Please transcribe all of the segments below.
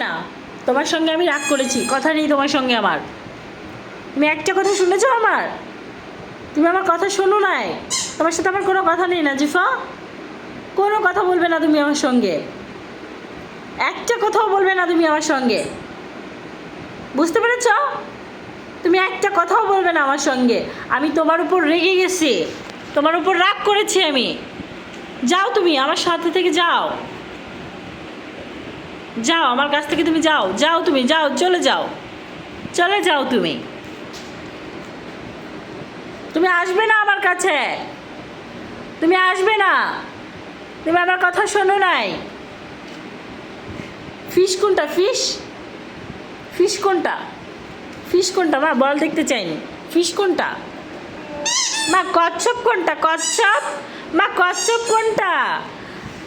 না, তোমার সঙ্গে আমি রাগ করেছি, কথা নেই তোমার সঙ্গে আমার। তুমি একটা কথা শুনেছো আমার? তুমি আমার কথা শোনো নাই। তোমার সাথে আমার কোনো কথা নেই নাজিফা, কোনো কথা বলবে না তুমি আমার সঙ্গে, একটা কথাও বলবে না তুমি আমার সঙ্গে, বুঝতে পেরেছ? তুমি একটা কথাও বলবে না আমার সঙ্গে। আমি তোমার উপর রেগে গেছি, তোমার উপর রাগ করেছি আমি। যাও তুমি আমার সাথে থেকে যাও, যাও আমার কাছ থেকে তুমি যাও, যাও তুমি যাও, চলে যাও, চলে যাও তুমি। তুমি আসবে না আমার কাছে, তুমি আসবে না, তুমি আমার কথা শোনো নাই। ফিশ কোনটা? ফিশ ফিশ কোনটা? ফিশ কোনটা মা? বল, দেখতে চাইনি। ফিশ কোনটা মা? কচ্ছপ কোনটা? কচ্ছপ মা, কচ্ছপ কোনটা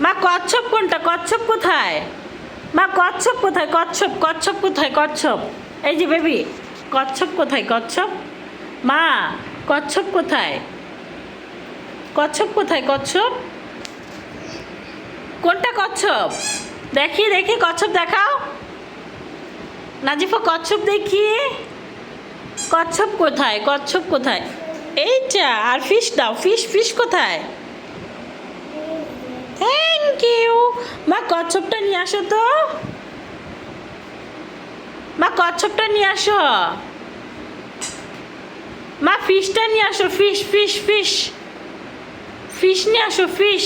মা? কচ্ছপ কোনটা? কচ্ছপ কোথায় মা? কচ্ছপ কোথায়? কচ্ছপ, কচ্ছপ কোথায়? কচ্ছপ এই যে বেবি, কচ্ছপ কোথায়? কচ্ছপ মা, কচ্ছপ কোথায়? কচ্ছপ কোথায়? কচ্ছপ কোনটা? কচ্ছপ দেখি, দেখি কচ্ছপ দেখাও নাজিফা, কচ্ছপ দেখি। কচ্ছপ কোথায়? কচ্ছপ কোথায়? এইটা। আর ফিশ দাও, ফিশ, ফিশ কোথায়? থ্যাংক ইউ মা। কচ্ছপটা নিয়ে আসো তো মা, কচ্ছপটা নিয়ে আসো মা। ফিশটা নিয়ে আসো, ফিশ, ফিশ, ফিশ, ফিশ নিয়ে আসো, ফিশ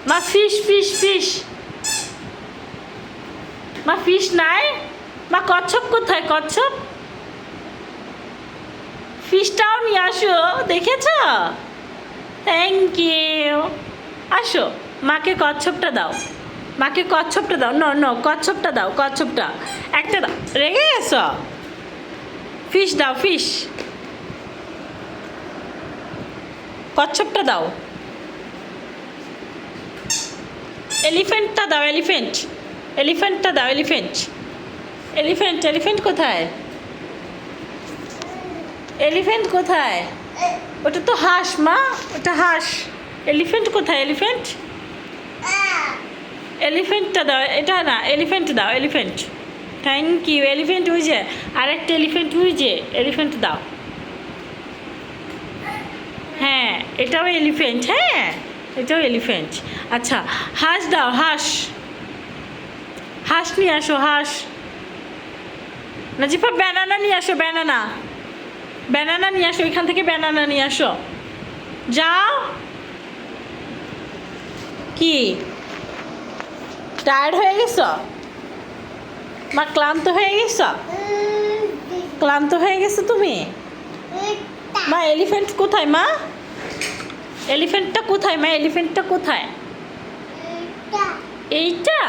মা। ফিশ, ফিশ, ফিশ মা। ফিশ নাই মা। কচ্ছপ কোথায়? কচ্ছপ, ফিশটাও নিয়ে আসো, দেখেছ? Thank you. আসো, মাকে কচ্ছপটা দাও, মাকে কচ্ছপটা দাও। ন ন, কচ্ছপটা দাও, কচ্ছপটা একটা দাও। রেগে গেছ? ফিশ দাও, ফিশ, কচ্ছপটা দাও। এলিফ্যান্টটা দাও, এলিফ্যান্ট, এলিফ্যান্টটা দাও, এলিফ্যান্ট, এলিফ্যান্ট, এলিফ্যান্ট কোথায়? এলিফ্যান্ট কোথায়? ওটা তো হাঁস মা, ওটা হাঁস। এলিফ্যান্ট কোথায়? এলিফ্যান্ট, এলিফ্যান্টটা দাও, এটা না, এলিফ্যান্ট দাও, এলিফ্যান্ট। Thank you. এলিফ্যান্ট ওই যে, আরেকটা এলিফ্যান্ট ওই যে, এলিফ্যান্ট দাও। হ্যাঁ, এটাও এলিফ্যান্ট, হ্যাঁ এটাও এলিফ্যান্ট। আচ্ছা, হাঁস দাও, হাঁস, হাঁস নিয়ে আসো, হাঁস। নাজিফা ব্যানানা নিয়ে আসো, ব্যানানা, ব্যানানা নিয়ে আসো, এখান থেকে ব্যানানা নিয়ে আসো, যাও। কি টায়ার্ড হয়ে গেছ মা? ক্লান্ত হয়ে গেছ? ক্লান্ত হয়ে গেছো তুমি মা? এলিফ্যান্ট কোথায় মা? এলিফ্যান্টটা কোথায় মা? এলিফ্যান্টটা কোথায়? এইটা।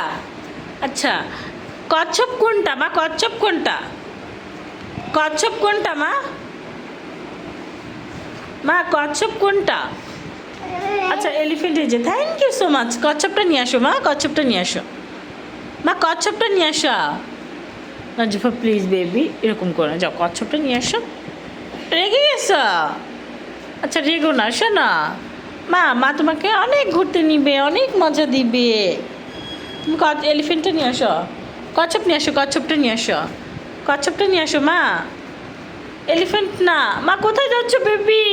আচ্ছা, কচ্ছপ কোনটা মা? কচ্ছপ কোনটা? কচ্ছপ কোনটা মা? মা কচ্ছপ কোনটা? আচ্ছা, এলিফ্যান্ট এই যে। Thank you so much. কচ্ছপটা নিয়ে আসো মা, কচ্ছপটা নিয়ে আসো মা, কচ্ছপটা নিয়ে আসো। নাজিফা প্লিজ বেবি, এরকম করো না, যাও কচ্ছপটা নিয়ে আসো। রেগে গেছো? আচ্ছা রেগো না, শোনো মা, মা তোমাকে অনেক ঘুরতে নিবে, অনেক মজা দিবে। তুমি এলিফ্যান্টটা নিয়ে আসো, কচ্ছপ নিয়ে আসো, কচ্ছপটা নিয়ে আসো, কচ্ছপটা নিয়ে আসো মা। এলিফ্যান্ট না মা, কোথায় যাচ্ছ বেবি?